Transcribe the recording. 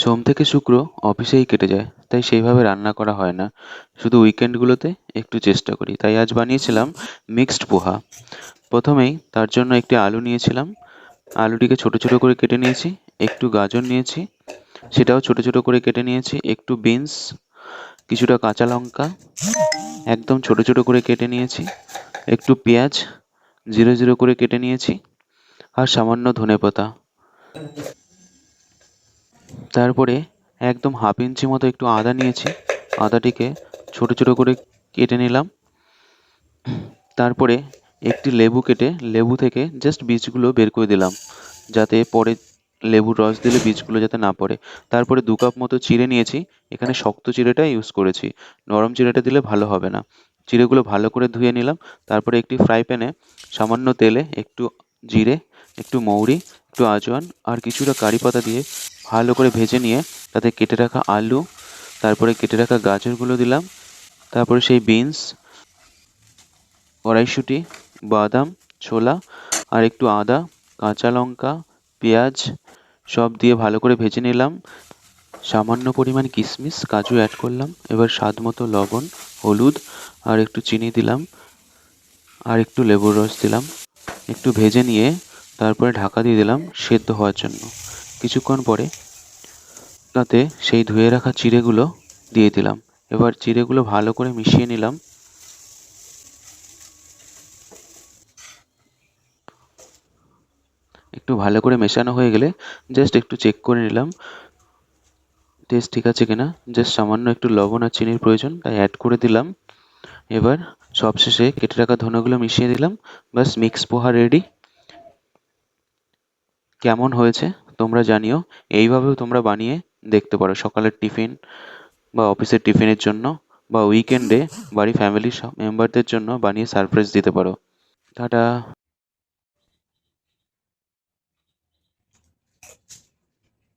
সোম থেকে শুক্র অফিসেই কেটে যায়, তাই সেইভাবে রান্না করা হয় না। শুধু উইকেন্ডগুলোতে একটু চেষ্টা করি। তাই আজ বানিয়েছিলাম মিক্সড পোহা। প্রথমেই তার জন্য একটি আলু নিয়েছিলাম। আলুটিকে ছোট ছোট করে কেটে নিয়েছি। একটু গাজর নিয়েছি, সেটাও ছোট ছোট করে কেটে নিয়েছি। একটু বিনস, কিছুটা কাঁচা লঙ্কা একদম ছোট ছোট করে কেটে নিয়েছি। একটু পেঁয়াজ জিরো জিরো করে কেটে নিয়েছি, আর সামান্য ধনেপাতা। তারপরে একদম হাফ ইঞ্চি মতো একটু আদা নিয়েছি। আদাটিকে ছোট ছোট করে কেটে নিলাম। তারপরে একটি লেবু কেটে লেবু থেকে জাস্ট বীজগুলো বের করে দিলাম, যাতে পরে লেবুর রস দিলে বীজগুলো যাতে না পড়ে। তারপরে 2 কাপ মতো চিড়ে নিয়েছি। এখানে শক্ত চিড়েটা ইউজ করেছি, নরম চিড়েটা দিলে ভালো হবে না। চিড়েগুলো ভালো করে ধুয়ে নিলাম। তারপরে একটি ফ্রাই প্যানে সামান্য তেলে একটু জিরে, একটু মৌরি, একটু আজওয়ান আর কিছুটা কারি পাতা দিয়ে ভালো করে ভেজে নিয়ে তাতে কেটে রাখা আলু, তারপরে কেটে রাখা গাজরগুলো দিলাম। তারপরে সেই বিনস, কড়াইশুঁটি, বাদাম, ছোলা আর একটু আদা, কাঁচা লঙ্কা, পেঁয়াজ সব দিয়ে ভালো করে ভেজে নিলাম। সামান্য পরিমাণ কিশমিশ, কাজু অ্যাড করলাম। এবার স্বাদ মতো লবণ, হলুদ আর একটু চিনি দিলাম, আর একটু লেবুর রস দিলাম। একটু ভেজে নিয়ে তারপরে ঢাকা দিয়ে দিলাম সেদ্ধ হওয়ার জন্য। কিছুক্ষণ পরে তাতে সেই ধুয়ে রাখা চিড়েগুলো দিয়ে দিলাম। এবার চিড়েগুলো ভালো করে মিশিয়ে নিলাম। একটু ভালো করে মেশানো হয়ে গেলে জাস্ট একটু চেক করে নিলাম টেস্ট ঠিক আছে কিনা। জাস্ট সামান্য একটু লবণ আর চিনির প্রয়োজন, তাই অ্যাড করে দিলাম। এবার সবশেষে কেটে রাখা ধনেগুলো মিশিয়ে দিলাম। ব্যাস, মিক্স পোহা রেডি। কেমন হয়েছে তোমরা জানিও। এইভাবেও তোমরা বানিয়ে দেখতে পারো সকালের টিফিন বা অফিসের টিফিনের জন্য, বা উইকেন্ডে বাড়ি ফ্যামিলি মেম্বারদের জন্য বানিয়ে সারপ্রাইজ দিতে পারো। টাটা।